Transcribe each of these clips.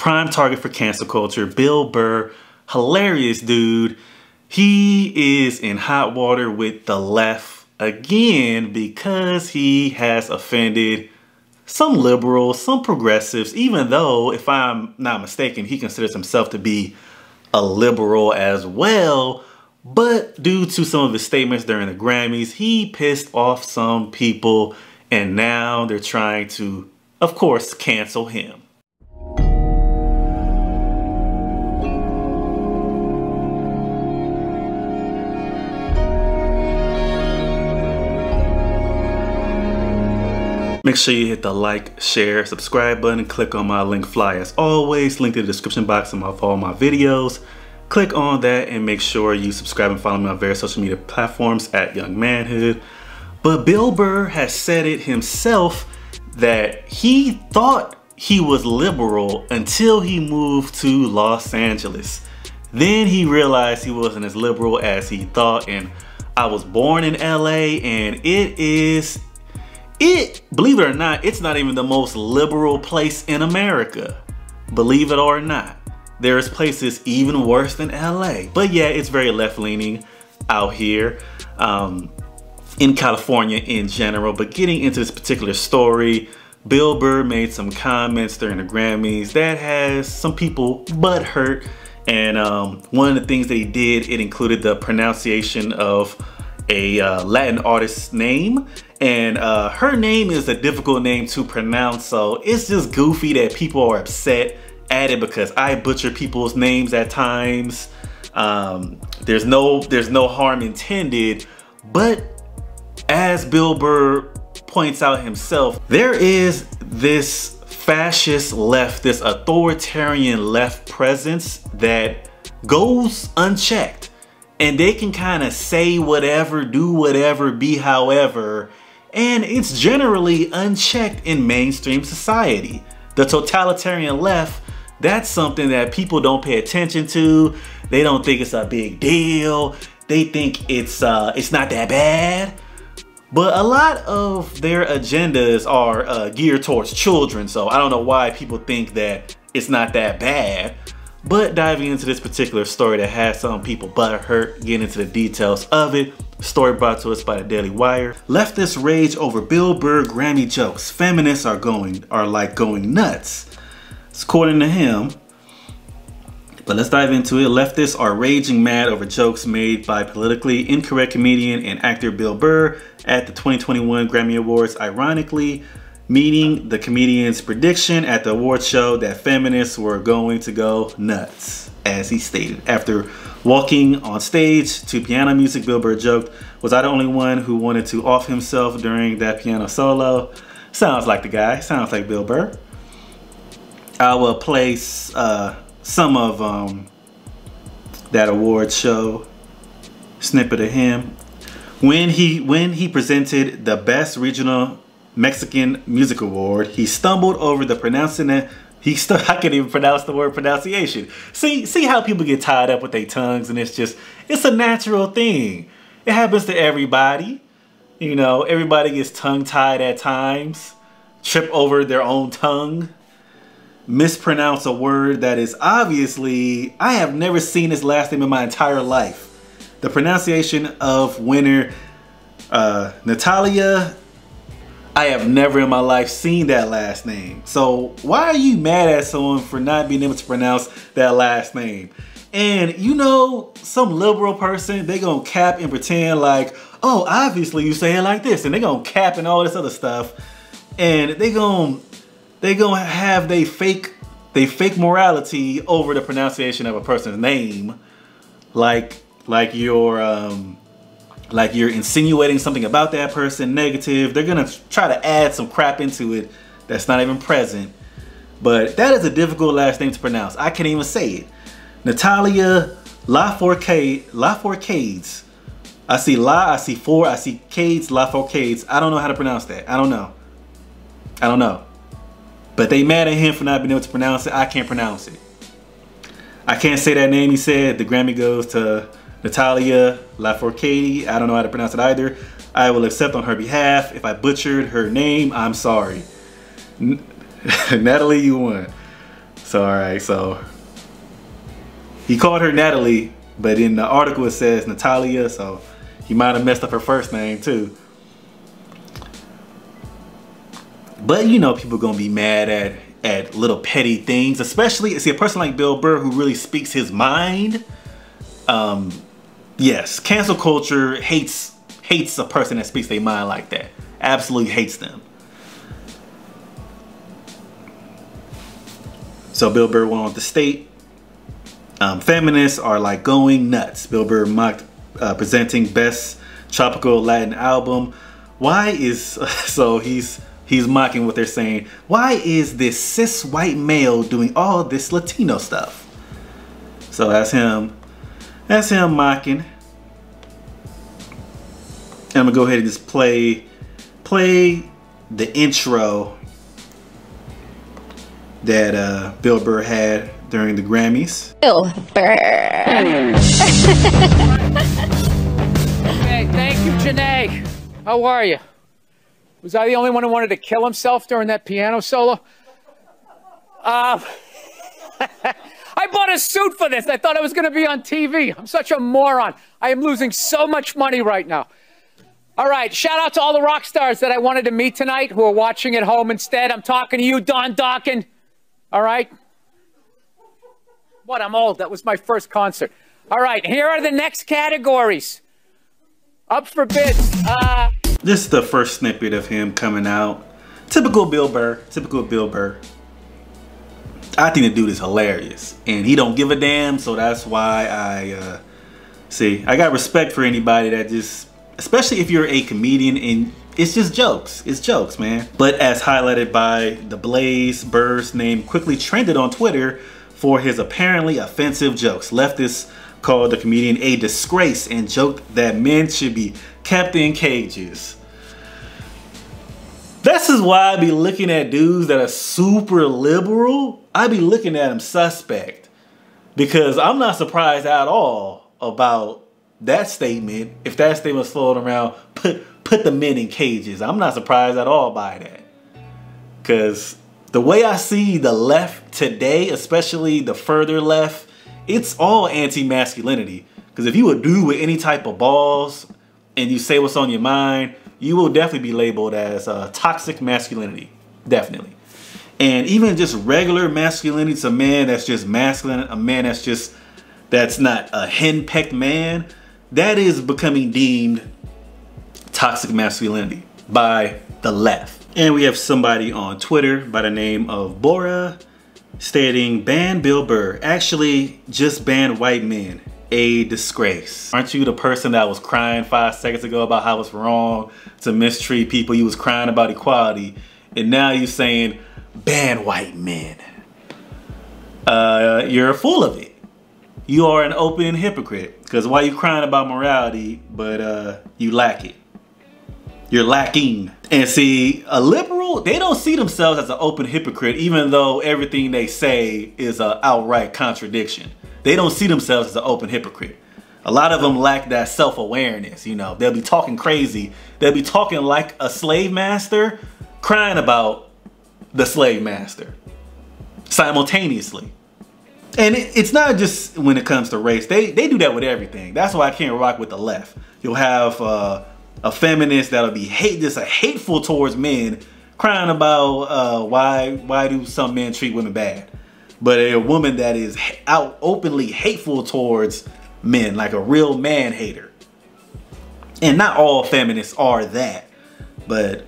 prime target for cancel culture. Bill Burr, hilarious dude. He is in hot water with the left again because he has offended some liberals, some progressives, even though, if I'm not mistaken, he considers himself to be a liberal as well. But due to some of his statements during the Grammys, he pissed off some people, and now they're trying to, of course, cancel him. Make sure you hit the like, share, subscribe button, and click on my link flyer. As always, link in the description box of all my videos. Click on that and make sure you subscribe and follow me on various social media platforms at Young ManHood. But Bill Burr has said it himself that he thought he was liberal until he moved to Los Angeles. Then he realized he wasn't as liberal as he thought. And I was born in LA, and believe it or not, it's not even the most liberal place in America. Believe it or not. There's places even worse than LA. But yeah, it's very left-leaning out here in California in general. But getting into this particular story, Bill Burr made some comments during the Grammys that has some people butthurt. And one of the things that he did, it included the pronunciation of a Latin artist's name, and her name is a difficult name to pronounce, so it's just goofy that people are upset at it because I butcher people's names at times. There's no harm intended, but as Bill Burr points out himself, there is this fascist left, this authoritarian left presence that goes unchecked. And they can kind of say whatever, do whatever, be however, and it's generally unchecked in mainstream society. The totalitarian left, that's something that people don't pay attention to. They don't think it's a big deal. They think it's not that bad. But a lot of their agendas are geared towards children, so I don't know why people think that it's not that bad. But diving into this particular story that has some people butthurt, getting into the details of it. Story brought to us by the Daily Wire. Leftists rage over Bill Burr Grammy jokes. Feminists are like going nuts. It's according to him. But let's dive into it. Leftists are raging mad over jokes made by politically incorrect comedian and actor Bill Burr at the 2021 Grammy Awards. Ironically, meeting the comedian's prediction at the award show that feminists were going to go nuts, as he stated. After walking on stage to piano music, Bill Burr joked, "Was I the only one who wanted to off himself during that piano solo?" Sounds like the guy, sounds like Bill Burr. I will play some of that award show snippet of him. When he presented the Best Regional Mexican Music Award, he stumbled over the I can't even pronounce the word pronunciation. See how people get tied up with their tongues, and it's a natural thing. It happens to everybody. You know, everybody gets tongue-tied at times, trip over their own tongue, mispronounce a word that is obviously, I have never seen this last name in my entire life. The pronunciation of winner Natalia, I have never in my life seen that last name. So why are you mad at someone for not being able to pronounce that last name? And you know, some liberal person, they gonna cap and pretend like, oh, obviously you say it like this, and they gonna cap and all this other stuff, and they gonna have they fake morality over the pronunciation of a person's name, like you're insinuating something about that person negative. They're gonna try to add some crap into it that's not even present. But that is a difficult last name to pronounce. I can't even say it. Natalia Lafourcades. I see La, I see Four, I see Cades, Lafourcades. I don't know how to pronounce that. I don't know. But they mad at him for not being able to pronounce it. I can't pronounce it. I can't say that name he said. The Grammy goes to Natalia Lafourcade. I don't know how to pronounce it either. I will accept on her behalf. If I butchered her name, I'm sorry. Natalie, you won. So, all right, so he called her Natalie, but in the article it says Natalia, so he might have messed up her first name too. But you know, people gonna be mad at little petty things, especially see a person like Bill Burr who really speaks his mind. Yes, cancel culture hates a person that speaks their mind like that. Absolutely hates them. So Bill Burr went on to state, feminists are like going nuts. Bill Burr mocked presenting best tropical Latin album. Why is, so he's mocking what they're saying. Why is this cis white male doing all this Latino stuff? So that's him mocking. And I'm gonna go ahead and just play the intro that Bill Burr had during the Grammys. Bill Burr. Hey, thank you, Janae. How are you? Was I the only one who wanted to kill himself during that piano solo? I bought a suit for this. I thought I was going to be on TV. I'm such a moron. I am losing so much money right now. All right, shout out to all the rock stars that I wanted to meet tonight who are watching at home instead. I'm talking to you, Don Dawkins. All right? What, I'm old. That was my first concert. All right, here are the next categories. Up for bids. This is the first snippet of him coming out. Typical Bill Burr. Typical Bill Burr. I think the dude is hilarious. And he don't give a damn, so that's why I got respect for anybody that just, especially if you're a comedian and it's just jokes. It's jokes, man. But as highlighted by The Blaze, Burr's name quickly trended on Twitter for his apparently offensive jokes. Leftists called the comedian a disgrace and joked that men should be kept in cages. This is why I be looking at dudes that are super liberal. I be looking at them suspect. Because I'm not surprised at all about that statement. If that statement was floating around, put the men in cages. I'm not surprised at all by that. Because the way I see the left today, especially the further left, it's all anti-masculinity. Because if you a dude with any type of balls and you say what's on your mind, you will definitely be labeled as toxic masculinity. Definitely. And even just regular masculinity, it's a man that's just masculine, a man that's not a henpecked man, that is becoming deemed toxic masculinity by the left. And we have somebody on Twitter by the name of Bora stating, ban Bill Burr, actually just ban white men, a disgrace. Aren't you the person that was crying 5 seconds ago about how it's wrong to mistreat people? You was crying about equality and now you're saying ban white men. You're full of it. You are an open hypocrite. Because why you crying about morality but you lack it? You're lacking. And see, a liberal, they don't see themselves as an open hypocrite even though everything they say is an outright contradiction. They don't see themselves as an open hypocrite. A lot of them lack that self-awareness, you know. They'll be talking crazy. They'll be talking like a slave master, crying about the slave master simultaneously. And it's not just when it comes to race. They do that with everything. That's why I can't rock with the left. You'll have a feminist that'll be hateful towards men, crying about why do some men treat women bad. But a woman that is out openly hateful towards men, like a real man hater. And not all feminists are that, but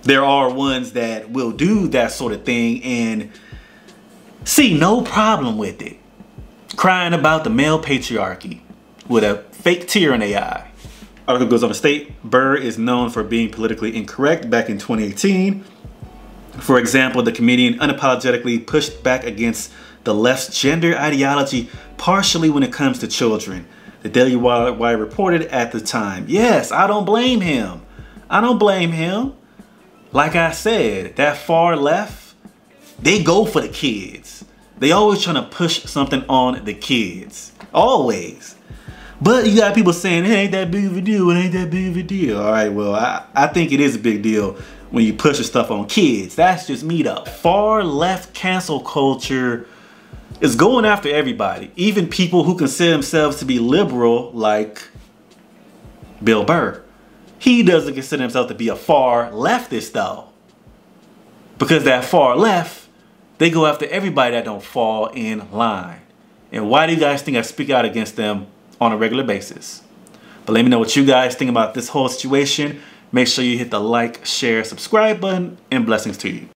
there are ones that will do that sort of thing and see no problem with it. Crying about the male patriarchy with a fake tear in their eye. Article goes on to state, Burr is known for being politically incorrect. Back in 2018, for example, the comedian unapologetically pushed back against the left's gender ideology, partially when it comes to children. The Daily Wire reported at the time. Yes, I don't blame him. I don't blame him. Like I said, that far left, they go for the kids. They always trying to push something on the kids. Always. But you got people saying, it ain't that big of a deal, it ain't that big of a deal. All right, well, I think it is a big deal when you push your stuff on kids. That's just me though. Far left cancel culture is going after everybody, even people who consider themselves to be liberal, like Bill Burr. He doesn't consider himself to be a far leftist though, because that far left, they go after everybody that don't fall in line. And why do you guys think I speak out against them on a regular basis? But let me know what you guys think about this whole situation. Make sure you hit the like, share, subscribe button, and blessings to you.